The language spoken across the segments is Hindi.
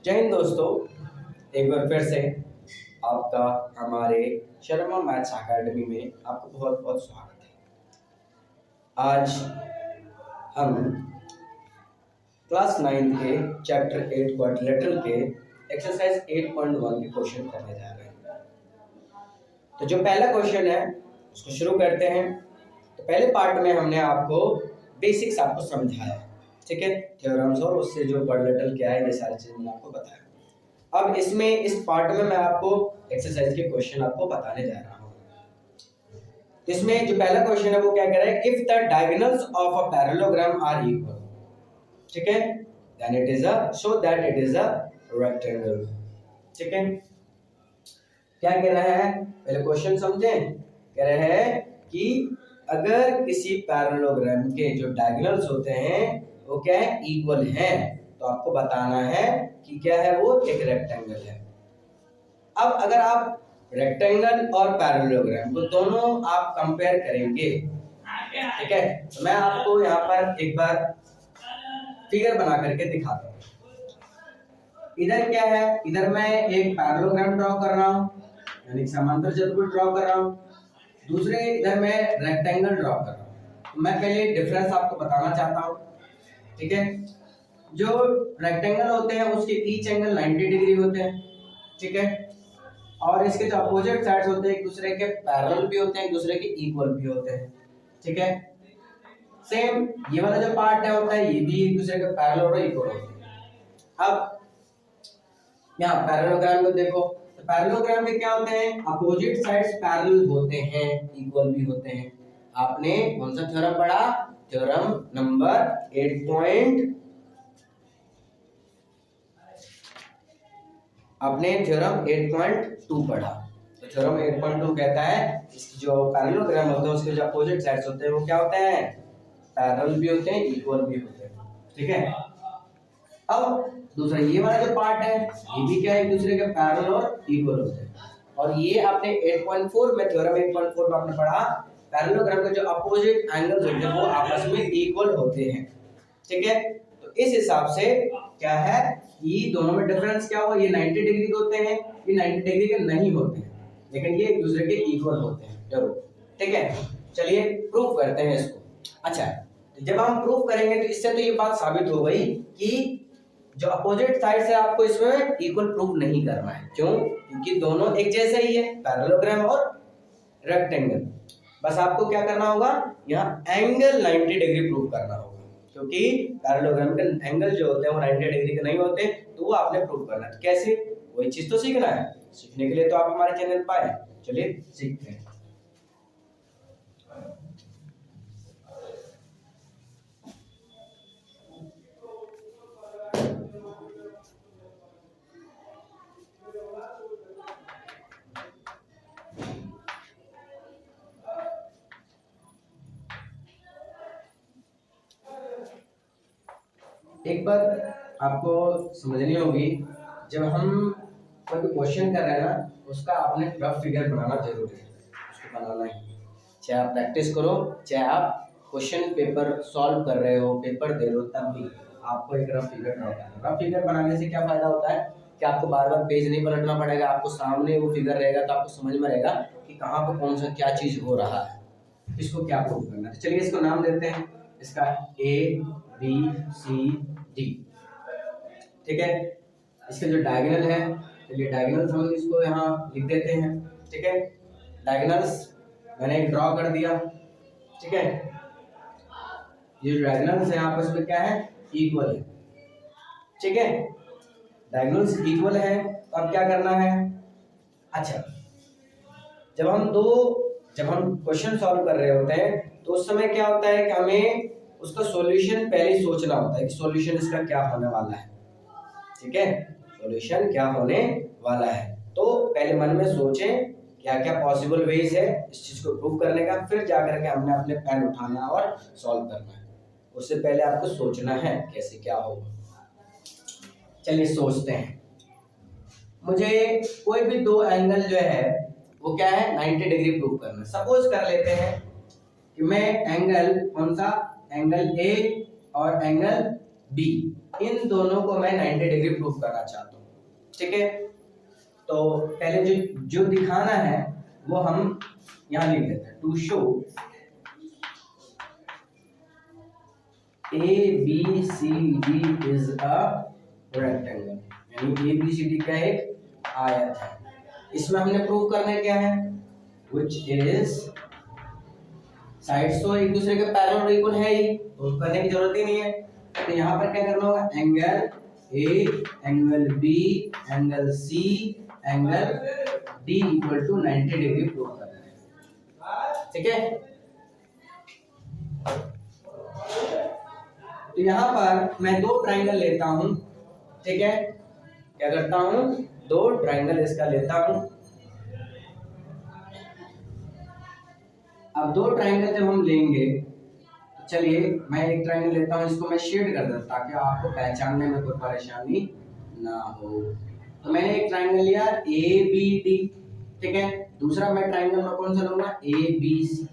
जय हिंद दोस्तों, एक बार फिर से आपका हमारे शर्मा मैथ्स एकेडमी में आपको बहुत बहुत स्वागत है। आज हम क्लास 9 के चैप्टर 8 क्वाड्रिलेटरल के एक्सरसाइज 8.1 के क्वेश्चन करने जा रहे हैं। तो जो पहला क्वेश्चन है उसको शुरू करते हैं। तो पहले पार्ट में हमने आपको बेसिक्स आपको समझाया, ठीक है, थ्योरम्स और उससे जो क्वाड्रिलेटरल क्या है ये सारी चीजें मैंने आपको बताया। अब इसमें इस पार्ट में मैं आपको एक्सरसाइज के क्वेश्चन आपको बताने जा रहा हूँ। इसमें जो पहला क्वेश्चन है वो क्या कह रहा है, if the diagonals of a parallelogram are equal, ठीक है, then it is a show that it is a rectangle. ठीक है, क्या कह रहा है, पहले क्वेश्चन समझें। कह रहे हैं कि अगर किसी पैरेललोग्राम के जो डायगोनल्स होते हैं वो क्या है, इक्वल है, तो आपको बताना है कि क्या है, वो एक रेक्टेंगल है। अब अगर आप रेक्टेंगल और पैरेललोग्राम को दोनों आप कंपेयर करेंगे, ठीक है, तो मैं आपको यहाँ पर एक बार फिगर बना करके दिखाता हूँ। इधर क्या है, इधर मैं एक पैरेललोग्राम ड्रॉ कर रहा हूँ, यानी समांतर चतुर्भुज ड्रॉ कर रहा हूँ। दूसरे इधर मैं रेक्टेंगल ड्रॉ कर रहा हूँ। मैं पहले डिफरेंस आपको बताना चाहता हूँ, ठीक है। जो रेक्टेंगल होते हैं उसके ईच एंगल 90 डिग्री होते हैं, ठीक है, और इसके जो अपोजिट साइड्स होते हैं एक दूसरे के पैरेलल भी होते हैं, एक दूसरे के इक्वल भी होते हैं, ठीक है। सेम ये वाला जो पार्ट है होता है ये भी एक दूसरे के पैरेलल और इक्वल होते हैं। अब यहाँ पैरेललोग्राम को देखो, तो पैरेललोग्राम में क्या होते हैं, अपोजिट साइड्स पैरेलल होते हैं, इक्वल भी होते हैं। आपने कौन सा थ्योरम पढ़ा, थ्योरम नंबर 8. आपने थ्योरम 8.2 पढ़ा। तो थ्योरम 8.2 कहता है जो पैरेललोग्राम होते हैं उसके जो अपोजिट साइड्स होते हैं वो क्या होते हैं, पैरेलल भी होते हैं, इक्वल भी होते हैं, ठीक है। अब दूसरा ये वाला जो पार्ट है ये भी क्या है, एक दूसरे के पैरेलल और इक्वल होते हैं। और ये आपने 8.4 में थ्योरम 8.4 में आपने पढ़ा, पैरेललोग्राम के जो अपोजिट एंगल्स होते हैं वो आपस में इक्वल होते हैं, ठीक है। तो इस हिसाब से क्या है, ये दोनों में डिफरेंस क्या हुआ, ये 90 डिग्री के होते हैं, ये 90 डिग्री के नहीं होते हैं, लेकिन ये एक दूसरे के इक्वल होते हैं जरूर, ठीक है। चलिए प्रूफ करते हैं इसको। अच्छा, जब हम प्रूफ करेंगे तो इससे तो ये बात साबित हो गई कि जो अपोजिट साइड से आपको इसमें इक्वल प्रूफ नहीं करना है। क्यों? क्योंकि दोनों एक जैसे ही है, पैरेललोग्राम और रेक्टेंगल। बस आपको क्या करना होगा, यहाँ एंगल 90 डिग्री प्रूफ करना होगा, क्योंकि पैरेललोग्राम के एंगल जो होते हैं वो 90 डिग्री के नहीं होते, तो वो आपने प्रूव करना है। कैसे, वही चीज तो सीखना है। सीखने के लिए तो आप हमारे चैनल पर आए, चलिए सीखते हैं। एक बात आपको समझनी होगी, जब हम कोई भी क्वेश्चन कर रहे हैं ना, उसका आपने रफ फिगर बनाना जरूरी है, उसको बनाना ही। चाहे आप प्रैक्टिस करो, चाहे आप क्वेश्चन पेपर सॉल्व कर रहे हो, पेपर दे रहे हो, तब भी आपको एक रफ फिगर बनाना है। रफ फिगर बनाने से क्या फायदा होता है कि आपको बार बार पेज नहीं पलटना पड़ेगा, आपको सामने वो फिगर रहेगा, तो आपको समझ में रहेगा कि कहाँ पर कौन सा क्या चीज हो रहा है, इसको क्या प्रूव करना है। चलिए इसको नाम देते हैं, इसका ABCD, ठीक है। इसके जो डायगोनल है, चलिए डायगोनल्स हम इसको यहाँ लिख देते हैं, ठीक है। डायगोनल्स मैंने एक ड्रॉ कर दिया, ठीक है। ये जो डायगोनल्स है आपस में क्या है, इक्वल है, ठीक है। डायगोनल्स इक्वल है, तो अब क्या करना है। अच्छा, जब हम क्वेश्चन सॉल्व कर रहे होते हैं तो उस समय क्या होता है कि हमें उसका सॉल्यूशन पहले ही सोचना होता है कि सॉल्यूशन इसका क्या होने वाला है, ठीक है, सॉल्यूशन क्या होने वाला है। तो पहले मन में सोचें क्या क्या पॉसिबल वेज है इस चीज को प्रूव करने का, फिर जाकर के हमने अपने पेन उठाना और सॉल्व करना है। उससे पहले आपको सोचना है कैसे क्या होगा। चलिए सोचते हैं। मुझे कोई भी दो एंगल जो है वो क्या है, 90 डिग्री प्रूव करना है। सपोज कर लेते हैं कि मैं एंगल कौन सा, एंगल ए और एंगल बी, इन दोनों को मैं 90 डिग्री प्रूव करना चाहता हूँ। ठीक है, तो पहले जो दिखाना है वो हम यहाँ लिख देते हैं, to show ABCD is a rectangle, यानी ABCD का एक आयत है। इसमें हमने प्रूव करना क्या है, which is साइड्स तो एक दूसरे के पैरेलल और इक्वल है ही, तो करने की जरूरत ही नहीं है। तो यहाँ पर क्या करना होगा, angle A, angle B, angle C, angle D equal to 90 degree prove करना है, ठीक है। तो यहाँ पर मैं दो ट्राइंगल लेता हूँ, ठीक है, क्या करता हूँ, दो ट्राइंगल इसका लेता हूँ। अब दो ट्राइंगल जब हम लेंगे, चलिए मैं एक ट्राइंगल लेता हूँ, इसको मैं शेड कर देता ताकि आपको पहचानने में कोई परेशानी ना हो। तो मैंने एक ट्राइंगल लिया ABD, ठीक है, दूसरा मैं ट्राइंगल में कौन सा लूंगा, ABC,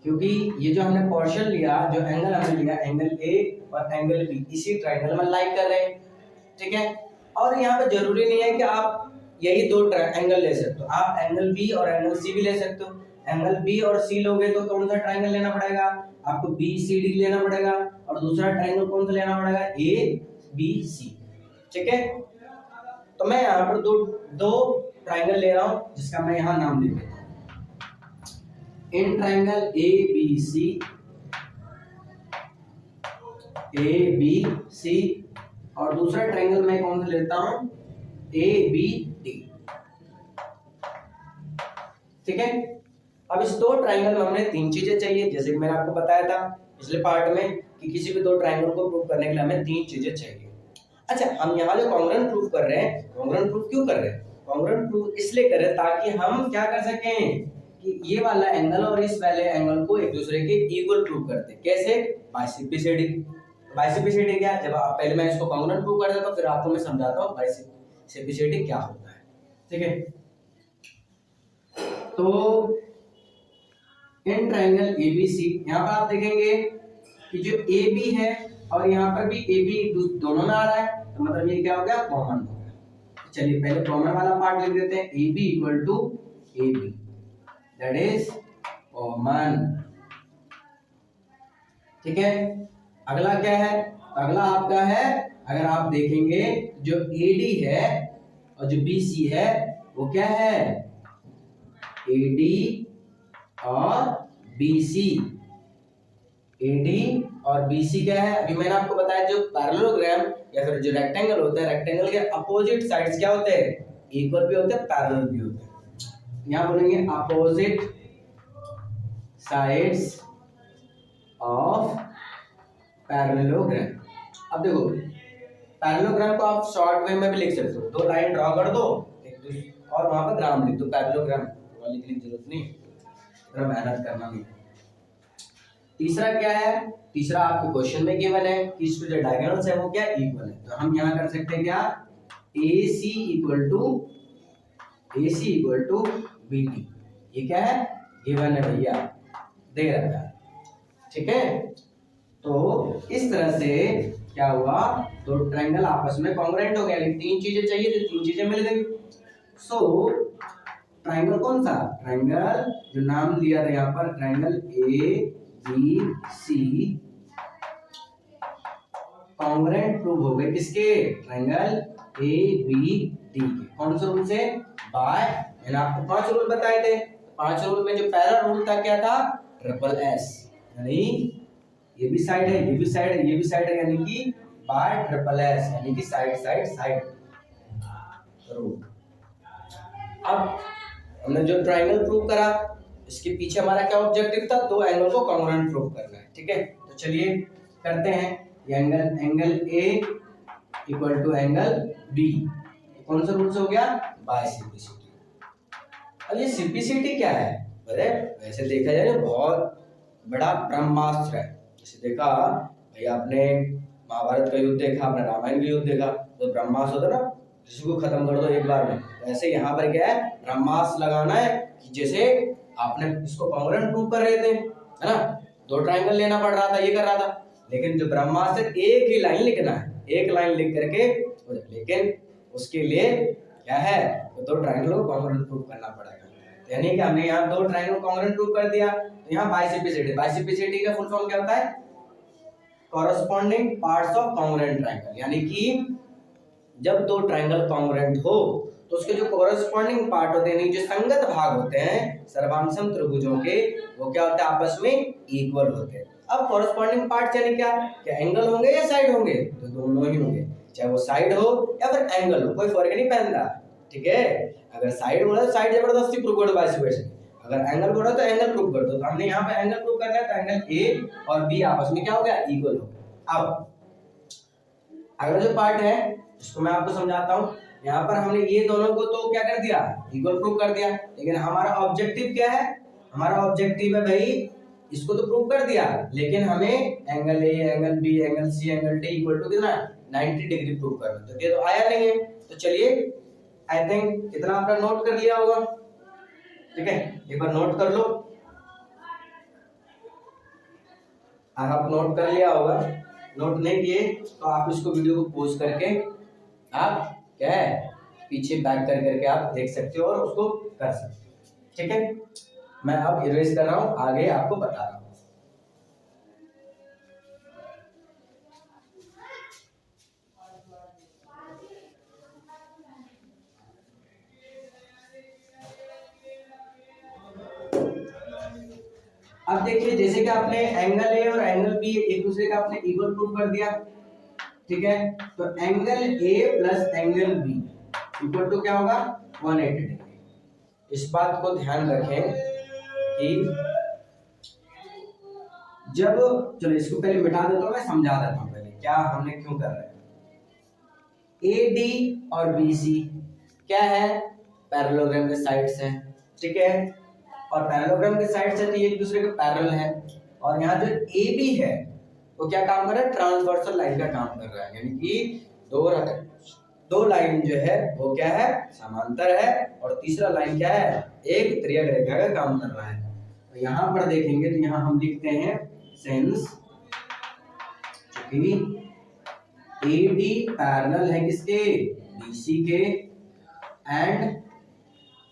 क्योंकि ये जो हमने पोर्शन लिया, जो एंगल हमने लिया, एंगल A और एंगल B इसी ट्राइंगल में लाइक कर रहे हैं, ठीक है। और यहाँ पे जरूरी नहीं है कि आप यही दो एंगल ले सकते हो, आप एंगल B और एंगल C भी ले सकते हो। एंगल B और C लोगे तो कौन सा ट्राइंगल लेना पड़ेगा आपको, BCD लेना पड़ेगा, और दूसरा ट्राइंगल कौन सा लेना पड़ेगा, ABC, ठीक है। तो मैं यहाँ पर दो ट्राइंगल ले रहा हूँ, जिसका मैं यहाँ नाम लिख देता हूँ, इन ट्राइंगल ABC, और दूसरा ट्राइंगल मैं कौन सा लेता हूं, ABD, ठीक है। अब इस दो ट्राइंगल में हमने तीन चीजें चाहिए, जैसे कि मैंने आपको बताया था पिछले पार्ट में कि किसी भी दो ट्राइंगल को प्रूव करने के लिए हमें तीन चीजें चाहिए। अच्छा, हम यहाँ जो कॉन्ग्रुएंट प्रूव कर रहे हैं, कॉन्ग्रुएंट प्रूव क्यों कर रहे हैं, कॉन्ग्रुएंट प्रूव इसलिए कर रहे हैं ताकि हम क्या कर सकें कि ये वाला एंगल और इस वाले एंगल को एक दूसरे के इक्वल प्रूव करते हैं। कैसे, बाइसेप्टिसिटी। बाइसेप्टिसिटी क्या है, जब आप पहले मैं इसको कॉन्ग्रुएंट प्रूव कर देता हूं, फिर आपको मैं समझाता हूं बाइसेप्टिसिटी क्या होता है, ठीक है। तो इन ट्राइंगल ABC, यहाँ पर आप देखेंगे कि जो AB है और यहाँ पर भी AB दोनों में आ रहा है, तो मतलब ये क्या हो गया, कॉमन हो गया। चलिए पहले कॉमन वाला पार्ट लिख देते हैं, AB equal to AB, that is common, ठीक है। अगला क्या है, अगला आपका है, अगर आप देखेंगे जो AD है और जो BC है वो क्या है, AD और BC, AD और BC क्या है, अभी मैंने आपको बताया जो पैरेललोग्राम या फिर जो रेक्टेंगल होता है, रेक्टेंगल के अपोजिट साइड्स क्या होते हैं, इक्वल भी होते हैं, पैरेलल भी होते हैं। यहाँ बोलेंगे अपोजिट साइड्स ऑफ पैरेललोग्राम। अब देखो पैरेललोग्राम को आप शॉर्ट वे में भी लिख सकते हो, दो लाइन ड्रॉ कर दो और वहां पर ग्राम लिख दो, पैरेललोग्राम लिखने की जरूरत नहीं, इतना मेहनत करना नहीं। तीसरा क्या है, तीसरा आपके क्वेश्चन में गिवन है कि इसके जो डायगोनल्स है वो क्या इक्वल है, तो हम यहाँ कर सकते हैं क्या, AC इक्वल टू BD, ये क्या है, गिवन है भैया, दे रखा है, ठीक है। तो इस तरह से क्या हुआ, दो ट्रायंगल आपस में कॉन्ग्रुएंट हो गया, लेकिन तीन चीजें चाहिए थी, तीन चीजें मिल गई। सो ट्रायंगल कौन सा, ट्रायंगल जो नाम दिया था यहाँ पर, ट्रायंगल ABC कॉन्ग्रुएंट प्रूव हो गए किसके, ट्रायंगल ABD के, कौन से रूल से, बाय, मैंने आपको 5 रूल बताए थे, 5 रूल में जो पहला रूल था क्या था, ट्रिपल S, यानी ये भी साइड है, ये भी साइड है, ये भी साइड है, यानी कि बाय ट्रिपल S, यानी कि साइड साइड साइड रूल। अब हमने जो ट्रायंगल प्रूव करा, इसके पीछे हमारा क्या ऑब्जेक्टिव था, दो एंगल को कॉन्ग्रुएंट प्रूव करना है, ठीक है। तो चलिए करते हैं, ये angle A equal to angle B, कौन सा रूल से हो गया, बाइसेप्टिसिटी। अब ये सिम्प्लिसिटी क्या है, अरे वैसे देखा जाए तो बहुत बड़ा ब्रह्मास्त्र है। जैसे देखा भैया आपने महाभारत का युद्ध देखा, आपने रामायण का युद्ध देखा, तो ब्रह्मास्त्र होता ना, जिसको खत्म कर दो एक बार में, ऐसे यहाँ पर क्या है, ब्रह्मास्त्र लगाना है कि जैसे आपने इसको कॉन्ग्रुएंट प्रूव कर रहे थे, है ना, दो ट्रायंगल लेना पड़ रहा था, ये कर रहा था, लेकिन जो ब्रह्मास्त्र एक ही लाइन लिखना है, एक लाइन लिख करके, लेकिन उसके लिए क्या है, तो दो ट्रायंगल को कॉन्ग्रुएंट प्रूव करना पड़ेगा। यानी कि हमने यहाँ दो ट्रायंगल को कॉन्ग्रुएंट प्रूव कर दिया, तो यहाँ बाइसेप्सिटी, बाइसेप्सिटी का फुल फॉर्म क्या होता है, corresponding parts of congruent triangle. यानी कि जब दो ट्रायंगल कॉन्ग्रुएंट हो तो उसके जो कॉरेस्पॉन्डिंग पार्ट होते हैं, जो संगत भाग होते हैं सर्वांगसम त्रिभुजों के, वो क्या होते हैं, आपस में इक्वल होते हैं। अब कॉरेस्पॉन्डिंग पार्ट यानी क्या एंगल होंगे या साइड होंगे, तो दोनों ही होंगे, चाहे वो साइड हो या फिर एंगल हो, कोई फर्क नहीं पड़ता। ठीक है, अगर साइड बोला तो साइड जबरदस्ती प्रूव कर दो बाय सिक्वेशन, अगर एंगल बोला तो एंगल प्रूव कर दो। तो हमने यहाँ पे एंगल प्रूव करना है, तो एंगल ए और बी आपस में क्या हो गया, इक्वल हो गया। अब अगला जो पार्ट है उसको मैं आपको समझाता हूँ। यहाँ पर हमने ये दोनों को तो क्या कर दिया, इक्वल प्रूव कर दिया, लेकिन हमारा ऑब्जेक्टिव क्या है, हमारा ऑब्जेक्टिव है भाई इसको तो प्रूव कर दिया, लेकिन हमें angle A, angle B, angle C, angle D equal to कितना 90 डिग्री प्रूव करना। तो ये तो आया नहीं है, तो चलिए आई थिंक इतना आपने नोट कर लिया होगा। ठीक है, एक बार नोट कर लो, आप नोट कर लिया होगा, नोट नहीं किए तो आप इसको वीडियो को पॉज करके आप क्या है पीछे बैक कर करके आप देख सकते हो और उसको कर सकते हो। ठीक है, मैं अब इरेज कर रहा हूं, आगे आपको बता रहा हूं। अब देखिए, जैसे कि आपने एंगल ए और एंगल बी एक दूसरे का आपने इक्वल प्रूव कर दिया। ठीक है, तो angle A plus angle B equal to क्या होगा 180 डिग्री। इस बात को ध्यान रखें कि जब, चलो इसको पहले मिटा देता हूं, मैं समझा देता हूं पहले क्या हमने क्यों कर रहे हैं। ए डी और बी सी क्या है, पैरेललोग्राम के साइड्स हैं। ठीक है, और पैरेललोग्राम के साइड्स है तो ये एक दूसरे के पैरेलल है, और यहाँ जो ए बी है वो क्या काम कर रहा है, ट्रांसवर्सल लाइन का काम कर रहा है, यानी कि दो लाइन जो है वो क्या है, समांतर है, और तीसरा लाइन क्या है, एक त्रिज्यक रेखा का काम कर रहा है। तो यहाँ पर देखेंगे तो यहाँ हम लिखते हैं सिंस ए डी पैरेलल है किसके, बीसी के, एंड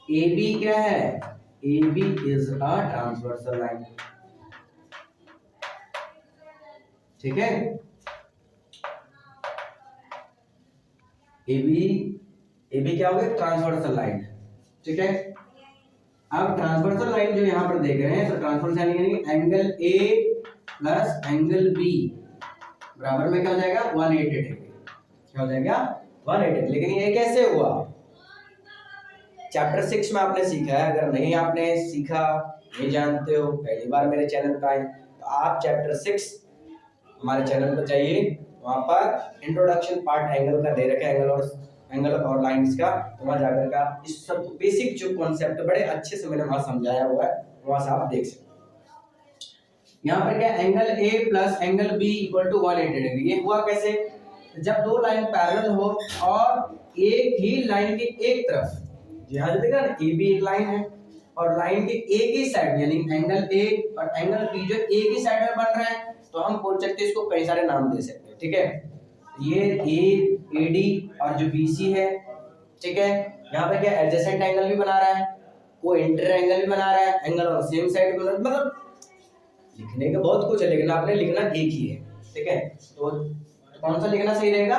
ए बी क्या है, A B is a transversal line. ठीक है, ए बी क्या हो गया, ट्रांसवर्सल लाइन। ठीक है, अब ट्रांसवर्सल लाइन जो यहाँ पर देख रहे हैं, तो ट्रांसवर्सल यानी angle A plus angle B बराबर में क्या हो जाएगा 180 डिग्री, क्या हो जाएगा 180। लेकिन ये कैसे हुआ, चैप्टर 6 में आपने सीखा है, अगर नहीं आपने सीखा, नहीं जानते हो, पहली बार मेरे चैनल पर आए, तो आप चैप्टर 6 हमारे चैनल पर जाइए, वहाँ पर इंट्रोडक्शन पार्ट एंगल का दे रखा है, एंगल और लाइंस का, तो वहाँ जाकर का इस सब बेसिक जो कॉन्सेप्ट बड़े अच्छे से मैंने वहाँ समझाया हुआ है, वहाँ से आप देख सकते हो। यहाँ पर क्या, angle A plus angle B equal to 180 degree, ये हुआ कैसे, जब दो लाइन पैरेलल हो और एक ही लाइन के एक तरफ, यहाँ जो देखा ना ए बी एक लाइन है, और लाइन के एक ही साइड यानी एंगल ए और एंगल बी जो एक ही साइड में बन रहे हैं, तो हम बोल सकते हैं इसको कई सारे नाम दे सकते हैं। ठीक है, ये ए डी और जो बी सी है, ठीक है, यहाँ पे क्या एडजेसेंट एंगल भी बना रहा है, कोई इंटर एंगल भी बना रहा है, एंगल और सेम साइड बना, मतलब लिखने का बहुत कुछ है, लेकिन आपने लिखना एक ही है। ठीक है, तो कौन सा लिखना सही रहेगा,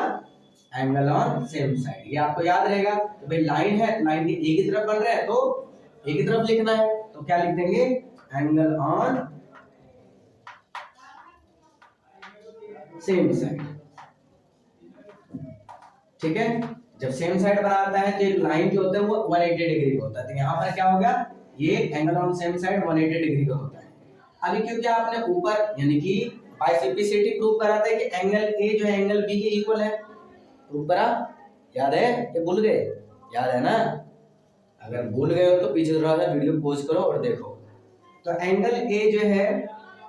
एंगल ऑन सेम साइड, ये आपको याद रहेगा। तो भाई लाइन है, लाइन के एक ही तरफ बन रहा है, तो एक ही तरफ लिखना है, तो क्या लिख देंगे, एंगल ऑन सेम साइड। ठीक है, जब सेम साइड बनाता है तो लाइन जो होता है वो 180 डिग्री का होता है, तो यहाँ पर क्या होगा, ये angle on same side 180 degree का होता है। अभी क्योंकि आपने ऊपर यानी कि बाइसेप्सिटी प्रूव करा था कि एंगल ए जो है एंगल बी के इक्वल है, प्रूव करा, याद है कि भूल गए, याद है ना, अगर भूल गए हो तो पीछे थोड़ा सा वीडियो पॉज करो और देखो। तो एंगल ए जो है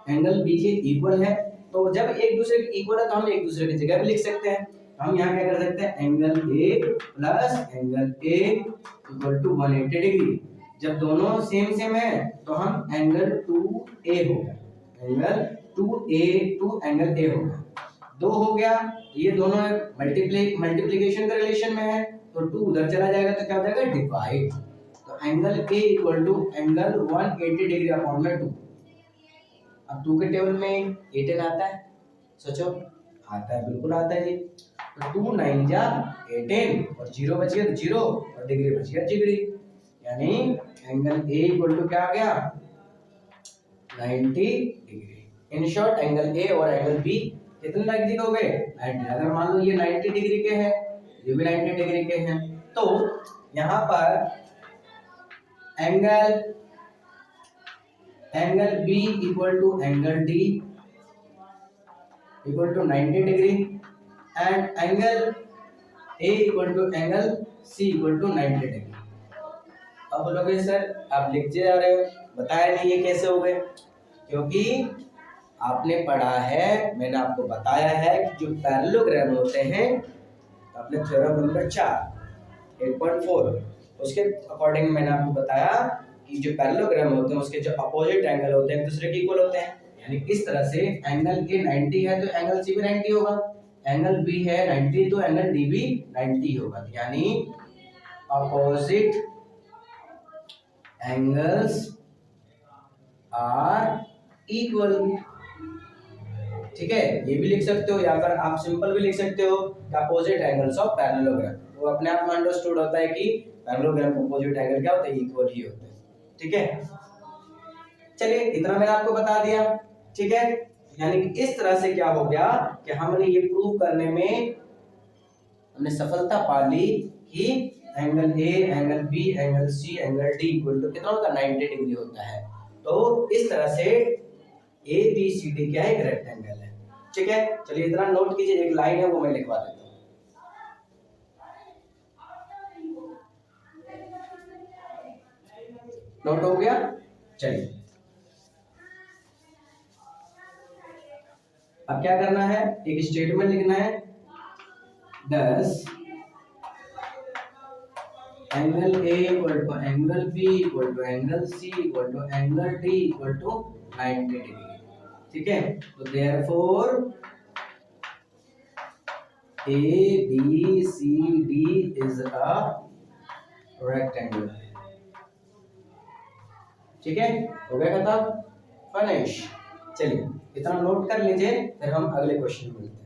एंगल बी के इक्वल है, तो जब एक दूसरे के इक्वल है तो हम एक दूसरे की जगह भी लिख सकते हैं। हम यहाँ क्या कर सकते हैं, angle A plus angle A equal to 180 degree. जब दोनों सेम है तो हम एंगल 2a होगा, angle 2a to angle a होगा, 2 हो गया, ये दोनों मल्टीप्लिकेशन का रिलेशन में है, तो 2 उधर चला जाएगा तो क्या हो जाएगा डिवाइड। तो angle A equal to angle 180 degree upon में 2। अब 2 के टेबल में 18 आता है, सोचो आता है, बिल्कुल आता है जी। तो 2 9 जा 18 और 0 बच गया तो 0 और डिग्री बच गया डिग्री, यानी एंगल ए इक्वल टू क्या आ गया 90 degree. In short angle A और एंगल बी कितने डिग्री हो गए 90। अगर मान लो ये 90 डिग्री के हैं, ये भी 90 डिग्री के हैं, तो यहाँ पर angle B equal to angle D equal to 90 degree and angle A equal to angle C equal to 90 degree. अब बोलोगे सर आप लिखते जा रहे हो, बताया नहीं ये कैसे हो गए, क्योंकि आपने पढ़ा है, मैंने आपको बताया है कि जो पैरेललोग्राम होते हैं, आपने थ्योरम नंबर 4 8.4 उसके अकॉर्डिंग मैंने आपको बताया कि जो पैरेललोग्राम होते हैं उसके जो अपोजिट एंगल होते हैं एक दूसरे के इक्वल होते हैं। यानी इस तरह से एंगल ए 90 है तो एंगल सी भी 90 होगा, एंगल बी है 90 तो एंगल डी भी 90 होगा, यानी अपोजिट एंगल्स आर इक्वल। ठीक है, ये भी लिख सकते हो या फिर आप सिंपल भी लिख सकते हो अपोजिट एंगल्स ऑफ पैरेललोग्राम। वो अपने आप में अंडरस्टूड होता है कि पैरेललोग्राम के अपोजिट एंगल क्या होते हैं, इक्वल ही होते हैं। ठीक है, चलिए इतना मैंने आपको बता दिया। ठीक है, यानी कि इस तरह से क्या हो गया कि हमने ये प्रूव करने में हमने सफलता पा ली कि angle A, angle B, angle C, angle D equal to कितना होता है 90 डिग्री होता है। तो इस तरह से ए बी सी डी क्या है, एक रेक्टेंगल है। ठीक है, चलिए इतना नोट कीजिए, एक लाइन है वो मैं लिखवा देता हूँ। नोट हो गया, चलिए अब क्या करना है, एक स्टेटमेंट लिखना है, 10 angle A equal to angle B equal to angle C equal to angle D equal to 90 degree. ठीक है, तो therefore A B C D is a rectangle. ठीक है, हो गया खत्म, फिनिश। चलिए इतना नोट कर लीजिए, फिर हम अगले क्वेश्चन में मिलते हैं।